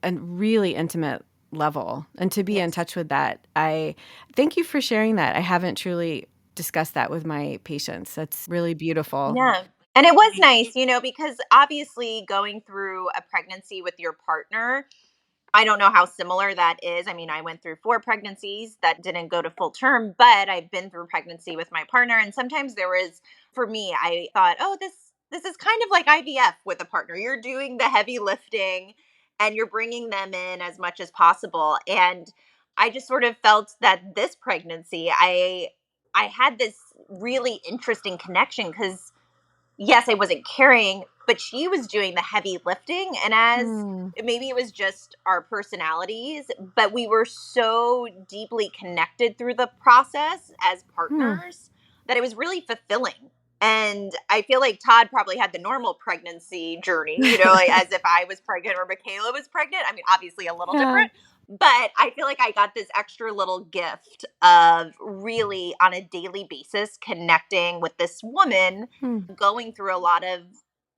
a really intimate level, and to be in Yes. touch with that. I thank you for sharing that. I haven't truly discussed that with my patients. That's really beautiful. Yeah. And it was nice, because obviously going through a pregnancy with your partner, I don't know how similar that is. I mean, I went through 4 pregnancies that didn't go to full term, but I've been through pregnancy with my partner. And sometimes there was, for me, I thought, oh, this is kind of like IVF with a partner. You're doing the heavy lifting and you're bringing them in as much as possible. And I just sort of felt that this pregnancy, I had this really interesting connection, because yes, I wasn't carrying, but she was doing the heavy lifting. And as Hmm. maybe it was just our personalities, but we were so deeply connected through the process as Hmm. partners that it was really fulfilling. And I feel like Todd probably had the normal pregnancy journey, like as if I was pregnant or Michaela was pregnant. I mean, obviously a little Yeah. different, But I feel like I got this extra little gift of really on a daily basis connecting with this woman Hmm. going through a lot of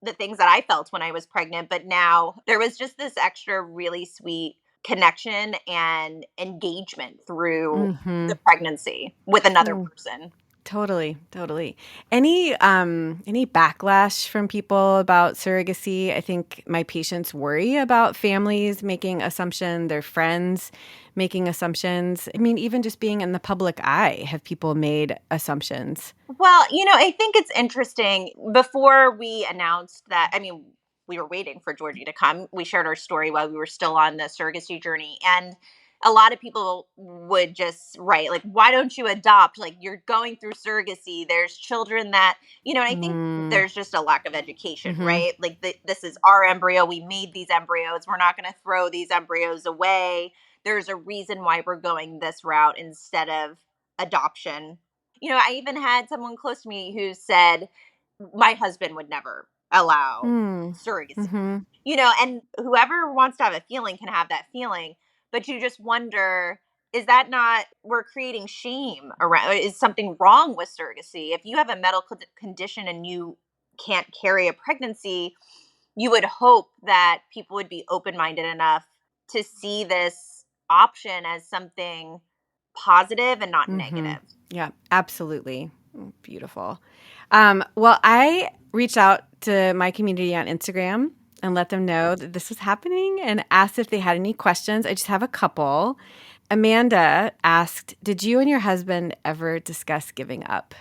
the things that I felt when I was pregnant. But now there was just this extra really sweet connection and engagement through Mm-hmm. the pregnancy with another Oh, person. totally, totally. Any backlash from people about surrogacy? I think my patients worry about families making assumptions, their friends making assumptions. I mean, even just being in the public eye, have people made assumptions? Well, I think it's interesting. Before we announced that, I mean, we were waiting for Georgie to come. We shared our story while we were still on the surrogacy journey. And a lot of people would just write, like, why don't you adopt? Like, you're going through surrogacy. There's children that, and I think Mm, there's just a lack of education, mm-hmm. right? Like, this is our embryo. We made these embryos. We're not going to throw these embryos away. There's a reason why we're going this route instead of adoption. I even had someone close to me who said, my husband would never allow Mm, surrogacy. mm-hmm. And whoever wants to have a feeling can have that feeling. But you just wonder, is that not, we're creating shame around, is something wrong with surrogacy? If you have a medical condition and you can't carry a pregnancy, you would hope that people would be open minded enough to see this option as something positive and not Mm-hmm. negative. Yeah, absolutely. Mm, beautiful. Well, I reached out to my community on Instagram and let them know that this was happening and asked if they had any questions. I just have a couple. Amanda asked, did you and your husband ever discuss giving up?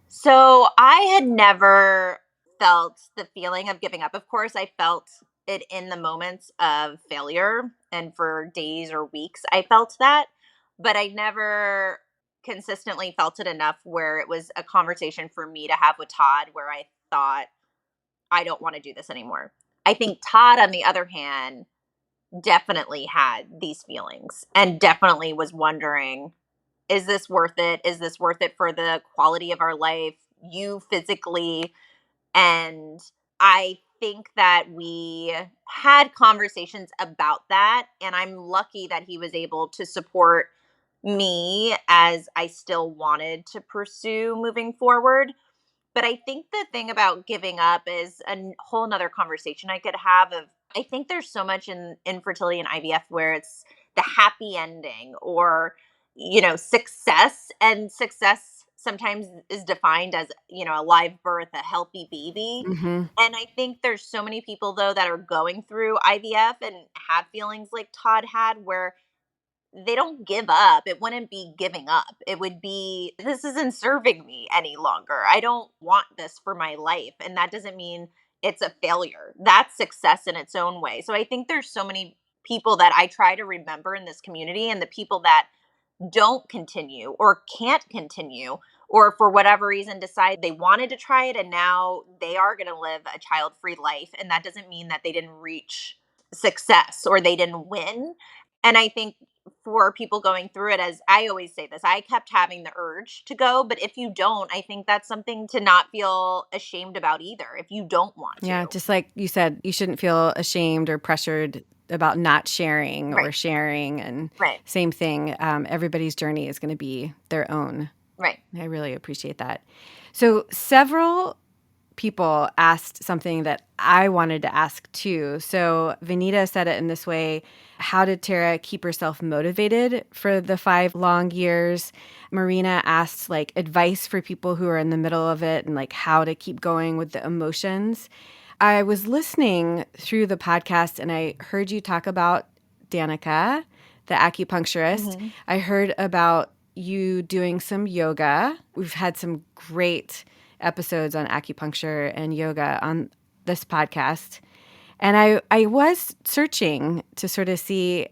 So I had never felt the feeling of giving up. Of course, I felt it in the moments of failure, and for days or weeks, I felt that, but I never consistently felt it enough where it was a conversation for me to have with Todd where I thought, I don't want to do this anymore. I think Todd, on the other hand, definitely had these feelings and definitely was wondering, is this worth it? Is this worth it for the quality of our life, you physically? And I think that we had conversations about that. And I'm lucky that he was able to support me as I still wanted to pursue moving forward. But I think the thing about giving up is whole nother conversation I could have of, I think there's so much in infertility and IVF where it's the happy ending or, success. And success sometimes is defined as, a live birth, a healthy baby. Mm-hmm. And I think there's so many people though that are going through IVF and have feelings like Todd had where they don't give up. It wouldn't be giving up. It would be, this isn't serving me any longer. I don't want this for my life. And that doesn't mean it's a failure. That's success in its own way. So I think there's so many people that I try to remember in this community, and the people that don't continue or can't continue, or for whatever reason decide they wanted to try it and now they are going to live a child free life. And that doesn't mean that they didn't reach success or they didn't win. And I think for people going through it, as I always say this, I kept having the urge to go. But if you don't, I think that's something to not feel ashamed about either, if you don't want to. Yeah, just like you said, you shouldn't feel ashamed or pressured about not sharing or Right, sharing. And right, same thing, everybody's journey is going to be their own. right. I really appreciate that. So, several people asked something that I wanted to ask too. So, Vanita said it in this way: how did Tara keep herself motivated for the 5 long years? Marina asked, like, advice for people who are in the middle of it and, like, how to keep going with the emotions. I was listening through the podcast and I heard you talk about Danica, the acupuncturist. Hmm. I heard about you doing some yoga. We've had some great episodes on acupuncture and yoga on this podcast. And I was searching to sort of see,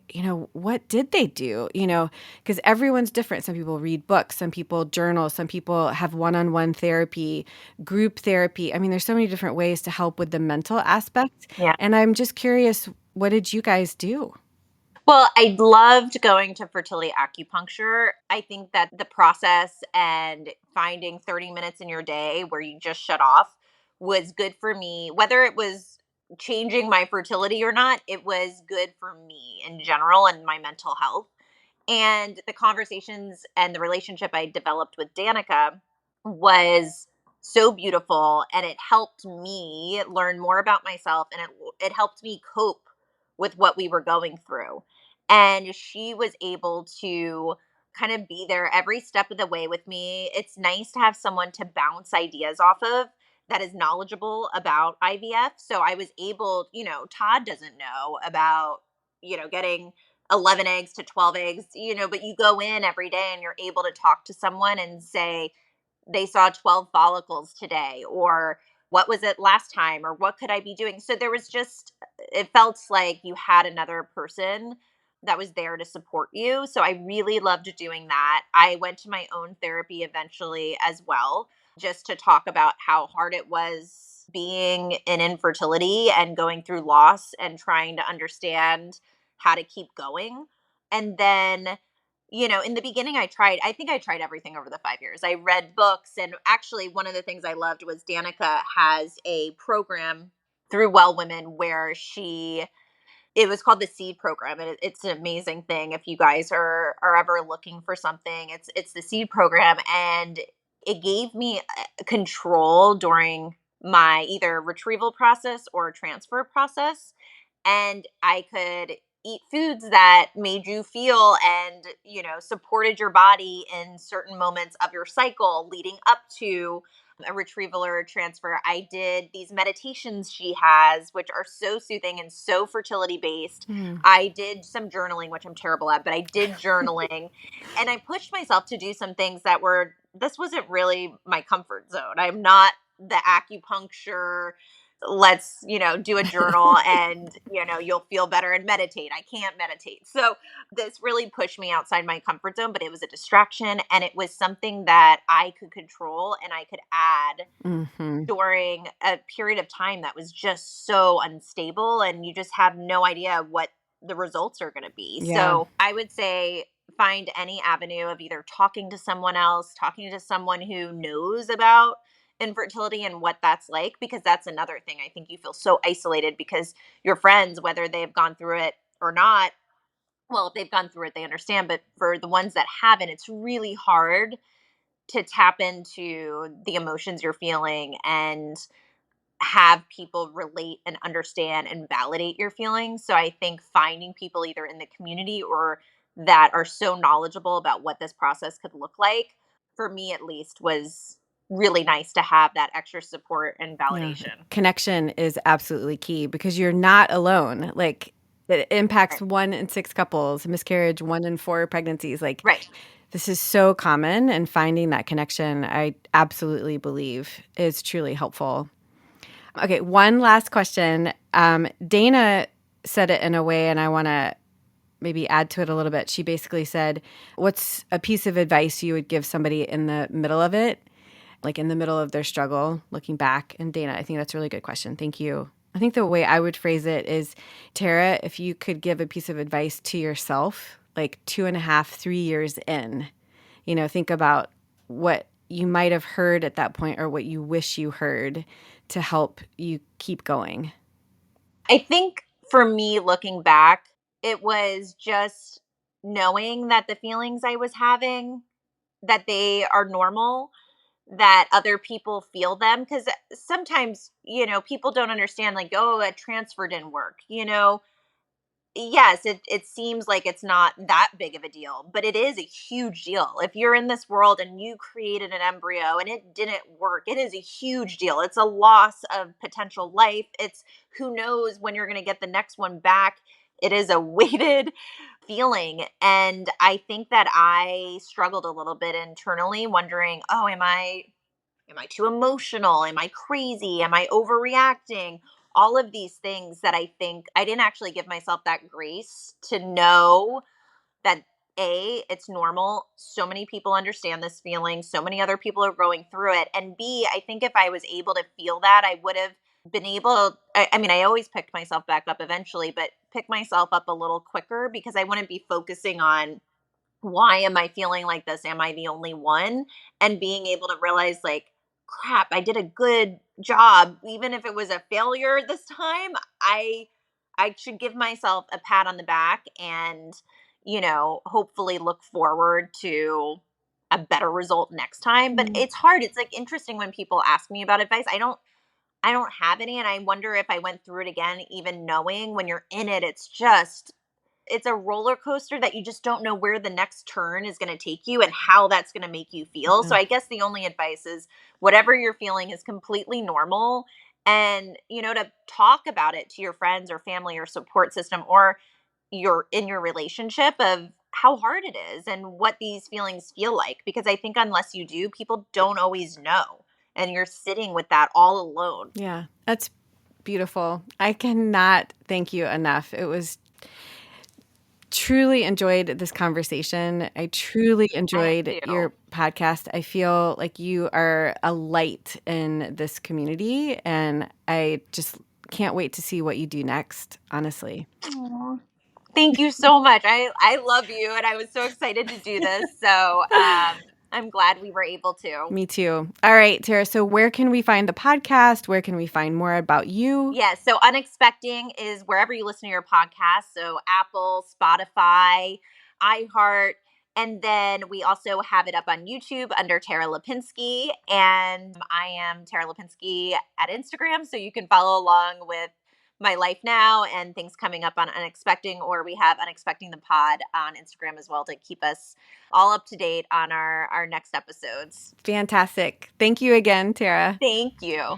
what did they do? Because everyone's different. Some people read books, some people journal, some people have one-on-one therapy, group therapy. I mean, there's so many different ways to help with the mental aspect. Yeah. And I'm just curious, what did you guys do? Well, I loved going to fertility acupuncture. I think that the process and finding 30 minutes in your day where you just shut off was good for me, whether it was changing my fertility or not. It was good for me in general and my mental health. And the conversations and the relationship I developed with Danica was so beautiful, and it helped me learn more about myself, and it helped me cope with what we were going through. And she was able to kind of be there every step of the way with me. It's nice to have someone to bounce ideas off of that is knowledgeable about IVF. So I was able, Todd doesn't know about, getting 11 eggs to 12 eggs, but you go in every day and you're able to talk to someone and say, they saw 12 follicles today, or what was it last time, or what could I be doing? So there was just, it felt like you had another person that was there to support you. So I really loved doing that. I went to my own therapy eventually as well, just to talk about how hard it was being in infertility and going through loss and trying to understand how to keep going. And then, in the beginning, I think I tried everything over the 5 years. I read books. And actually, one of the things I loved was Danica has a program through Well Women where it was called the Seed Program, and it's an amazing thing. If you guys are ever looking for something, it's the Seed Program, and it gave me control during my either retrieval process or transfer process, and I could eat foods that made you feel and supported your body in certain moments of your cycle leading up to a retrieval or a transfer. I did these meditations she has, which are so soothing and so fertility based. Mm. I did some journaling, which I'm terrible at, but I did journaling. And I pushed myself to do some things this wasn't really my comfort zone. I'm not the acupuncture, let's, do a journal and, you'll feel better and meditate. I can't meditate. So this really pushed me outside my comfort zone, but it was a distraction, and it was something that I could control and I could add Hmm. during a period of time that was just so unstable, and you just have no idea what the results are going to be. Yeah. So I would say find any avenue of either talking to someone else, talking to someone who knows about infertility and what that's like, because that's another thing. I think you feel so isolated because your friends, whether they've gone through it or not, well, if they've gone through it, they understand. But for the ones that haven't, it's really hard to tap into the emotions you're feeling and have people relate and understand and validate your feelings. So I think finding people either in the community or that are so knowledgeable about what this process could look like, for me at least, was really nice to have that extra support and Yeah. validation. Connection is absolutely key because you're not alone. Like, it impacts Right. 1 in 6 couples, miscarriage, 1 in 4 pregnancies. Like, Right. this is so common, and finding that connection, I absolutely believe, is truly helpful. Okay, one last question. Dana said it in a way, and I want to maybe add to it a little bit. She basically said, what's a piece of advice you would give somebody in the middle of it, like in the middle of their struggle, looking back? And Dana, I think that's a really good question. Thank you. I think the way I would phrase it is, Tara, if you could give a piece of advice to yourself, like 2.5, 3 years in, think about what you might have heard at that point or what you wish you heard to help you keep going. I think for me, looking back, it was just knowing that the feelings I was having, that they are normal, that other people feel them. Because sometimes, people don't understand, like, oh, a transfer didn't work. Yes, it seems like it's not that big of a deal, but it is a huge deal. If you're in this world and you created an embryo and it didn't work, it is a huge deal. It's a loss of potential life. It's who knows when you're going to get the next one back. It is a weighted feeling. And I think that I struggled a little bit internally, wondering, oh, am I too emotional? Am I crazy? Am I overreacting? All of these things that I think I didn't actually give myself that grace to know that A, it's normal. So many people understand this feeling. So many other people are going through it. And B, I think if I was able to feel that, I would have been able, I mean, I always picked myself back up eventually, but pick myself up a little quicker because I wouldn't be focusing on why am I feeling like this? Am I the only one? And being able to realize, like, crap, I did a good job. Even if it was a failure this time, I should give myself a pat on the back and, hopefully look forward to a better result next time. But it's hard. It's like interesting when people ask me about advice. I don't have any, and I wonder if I went through it again, even knowing when you're in it, it's a roller coaster that you just don't know where the next turn is going to take you and how that's going to make you feel. So Yeah. I guess the only advice is whatever you're feeling is completely normal, and to talk about it to your friends or family or support system, or you're in your relationship, of how hard it is and what these feelings feel like, because I think unless you do, people don't always know, and you're sitting with that all alone. Yeah, that's beautiful. I cannot thank you enough. It was truly enjoyed this conversation. I truly I have enjoyed to. your podcast. I feel like you are a light in this community, and I just can't wait to see what you do next, honestly. Aw. Thank you so much. I love you, and I was so excited to do this. So I'm glad we were able to. Me too. All right, Tara. So, where can we find the podcast? Where can we find more about you? Yes. So Unexpecting is wherever you listen to your podcast. So Apple, Spotify, iHeart. And then we also have it up on YouTube under Tara Lipinski. And I am Tara Lipinski at Instagram. So you can follow along with my life now and things coming up on Unexpecting, or we have Unexpecting the Pod on Instagram as well to keep us all up to date on our next episodes. Fantastic. Thank you again, Tara. Thank you.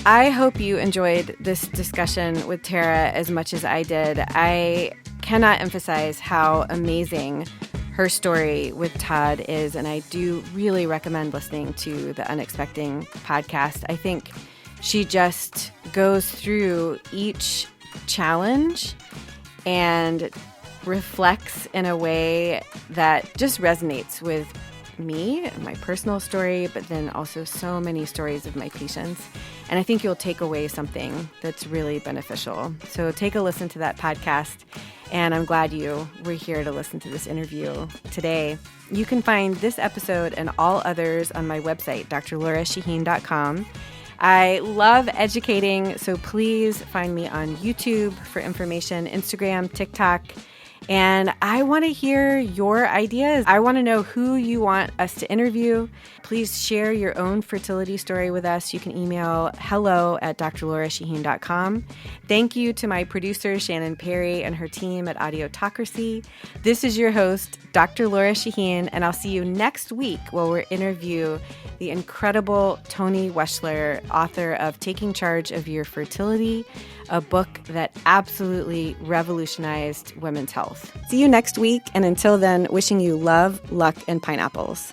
I hope you enjoyed this discussion with Tara as much as I did. I cannot emphasize how amazing her story with Todd is, and I do really recommend listening to the Unexpecting podcast. I think she just goes through each challenge and reflects in a way that just resonates with me and my personal story, but then also so many stories of my patients. And I think you'll take away something that's really beneficial. So take a listen to that podcast. And I'm glad you were here to listen to this interview today. You can find this episode and all others on my website, drlorashahine.com. I love educating, so please find me on YouTube for information, Instagram, TikTok. And I want to hear your ideas. I want to know who you want us to interview. Please share your own fertility story with us. You can email hello@drlorashahine.com. Thank you to my producer, Shannon Perry, and her team at Audiotocracy. This is your host, Dr. Lora Shahine, and I'll see you next week where we'll interview the incredible Toni Weschler, author of Taking Charge of Your Fertility, a book that absolutely revolutionized women's health. See you next week, and until then, wishing you love, luck, and pineapples.